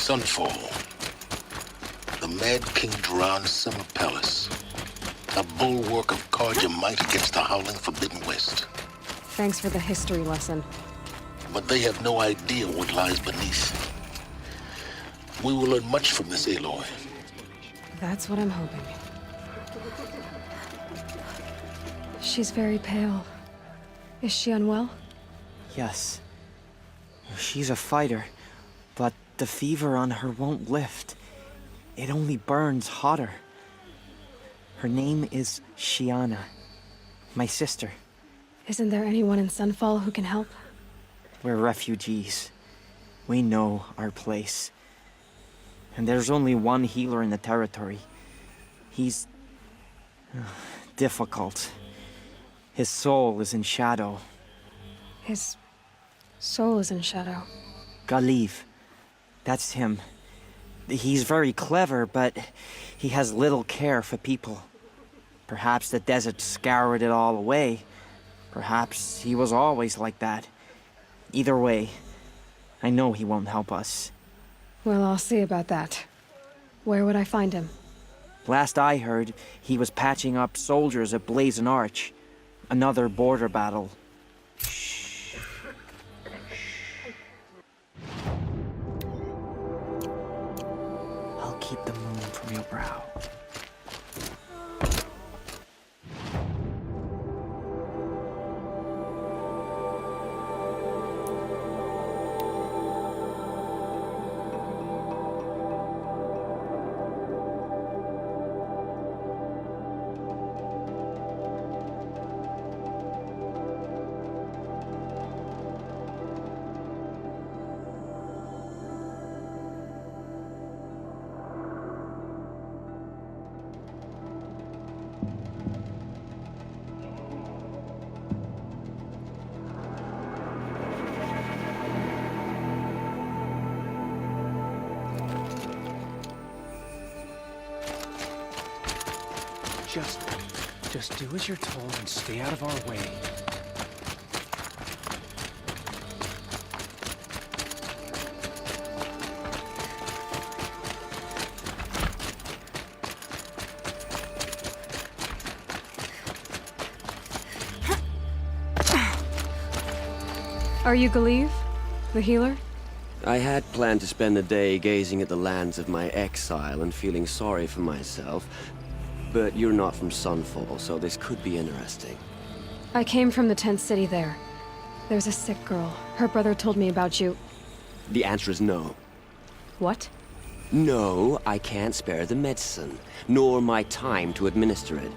Sunfall. The Mad King Duran's summer palace. A bulwark of Carja might against the howling Forbidden West. Thanks for the history lesson. But they have no idea what lies beneath. We will learn much from this Aloy. That's what I'm hoping. She's very pale. Is she unwell? Yes. She's a fighter, but the fever on her won't lift. It only burns hotter. Her name is Shiana, my sister. Isn't there anyone in Sunfall who can help? We're refugees. We know our place. And there's only one healer in the territory. He's difficult. His soul is in shadow. His soul is in shadow. Galiv. That's him. He's very clever, but he has little care for people. Perhaps the desert scoured it all away. Perhaps he was always like that. Either way, I know he won't help us. Well, I'll see about that. Where would I find him? Last I heard, he was patching up soldiers at Blazon Arch. Another border battle. I'll keep the moon from your brow. Just do as you're told and stay out of our way. Are you Galiv? The healer? I had planned to spend the day gazing at the lands of my exile and feeling sorry for myself. But you're not from Sunfall, so this could be interesting. I came from the tent city there. There's a sick girl. Her brother told me about you. The answer is no. What? No, I can't spare the medicine, nor my time to administer it.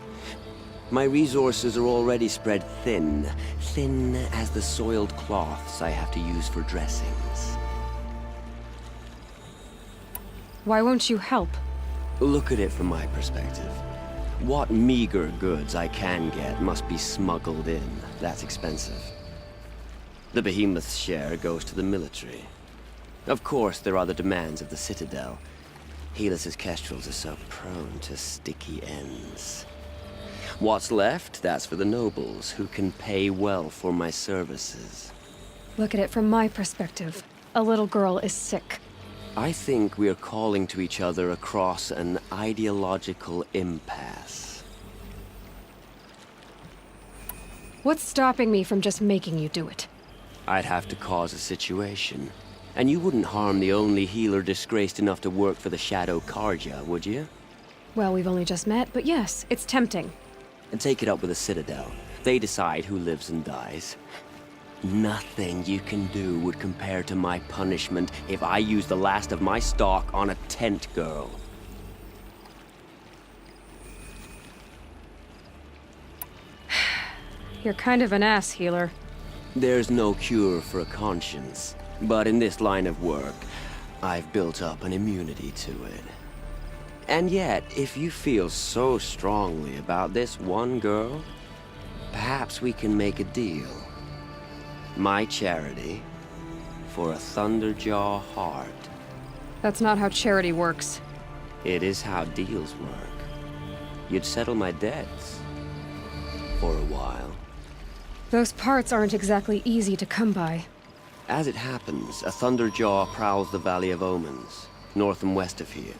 My resources are already spread thin. Thin as the soiled cloths I have to use for dressings. Why won't you help? Look at it from my perspective. What meager goods I can get must be smuggled in. That's expensive. The Behemoth's share goes to the military. Of course, there are the demands of the Citadel. Helis' kestrels are so prone to sticky ends. What's left, that's for the nobles, who can pay well for my services. Look at it from my perspective. A little girl is sick. I think we're calling to each other across an ideological impasse. What's stopping me from just making you do it? I'd have to cause a situation. And you wouldn't harm the only healer disgraced enough to work for the Shadow Carja, would you? Well, we've only just met, but yes, it's tempting. And take it up with the Citadel. They decide who lives and dies. Nothing you can do would compare to my punishment if I use the last of my stock on a tent girl. You're kind of an ass, healer. There's no cure for a conscience, but in this line of work, I've built up an immunity to it. And yet, if you feel so strongly about this one girl, perhaps we can make a deal. My charity for a Thunderjaw heart. That's not how charity works. It is how deals work. You'd settle my debts. For a while. Those parts aren't exactly easy to come by. As it happens, a Thunderjaw prowls the Valley of Omens. north and west of here.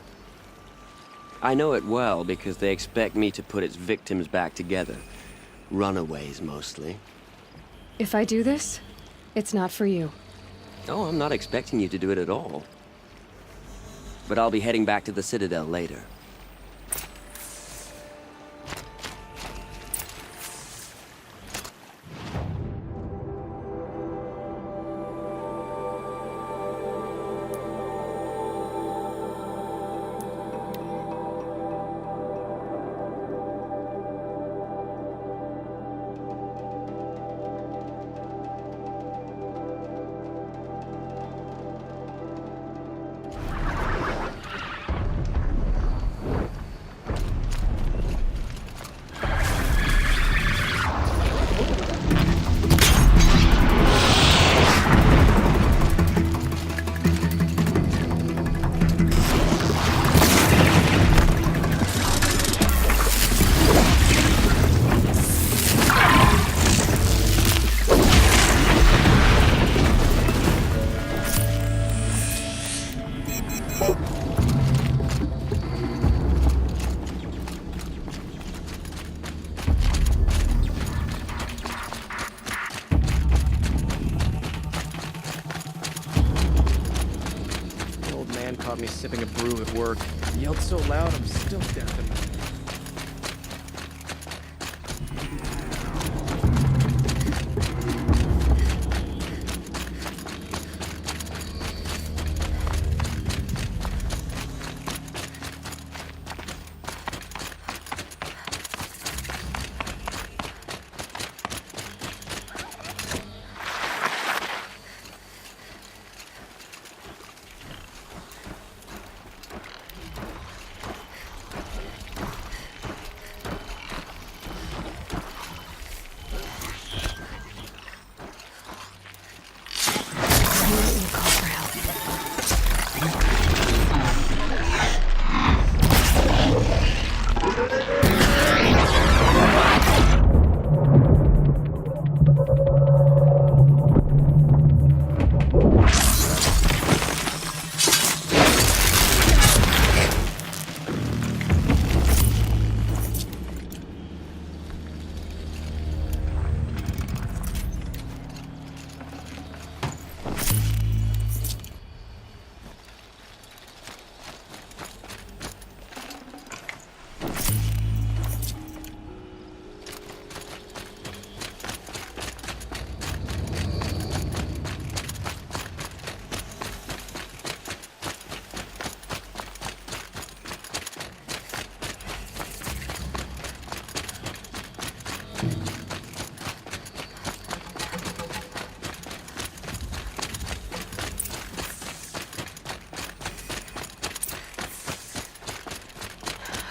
I know it well because they expect me to put its victims back together. Runaways, mostly. If I do this, it's not for you. Oh, I'm not expecting you to do it at all. But I'll be heading back to the Citadel later. The old man caught me sipping a brew at work. He yelled so loud, I'm still deaf in my... Why don't you call for help?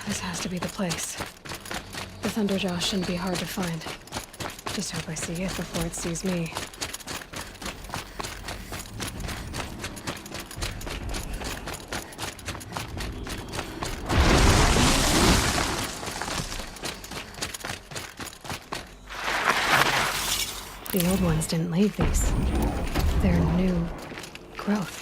This has to be the place. The Thunderjaw shouldn't be hard to find. Just hope I see it before it sees me. The old ones didn't leave these. They're new growth.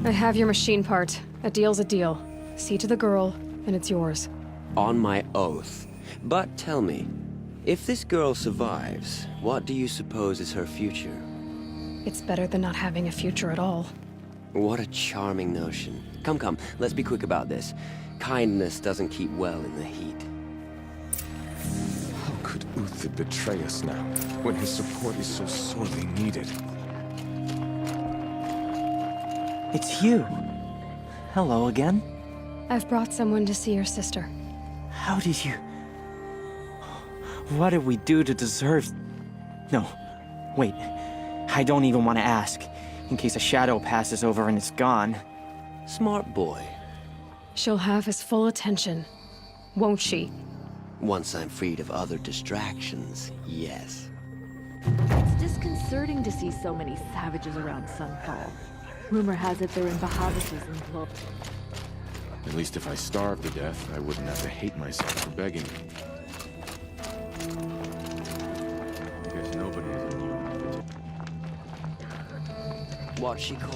I have your machine part. A deal's a deal. See to the girl, and it's yours. On my oath. But tell me, if this girl survives, what do you suppose is her future? It's better than not having a future at all. What a charming notion. Come, come, let's be quick about this. Kindness doesn't keep well in the heat. How could Uthid betray us now, when his support is so sorely needed? It's you. Hello again. I've brought someone to see your sister. How did you... What did we do to deserve... No, wait. I don't even want to ask, in case a shadow passes over and it's gone. Smart boy. She'll have his full attention, won't she? Once I'm freed of other distractions, yes. It's disconcerting to see so many savages around Sunfall. Rumor has it they're in Bahavas' employ. At least if I starved to death, I wouldn't have to hate myself for begging. I guess nobody is immune. What she called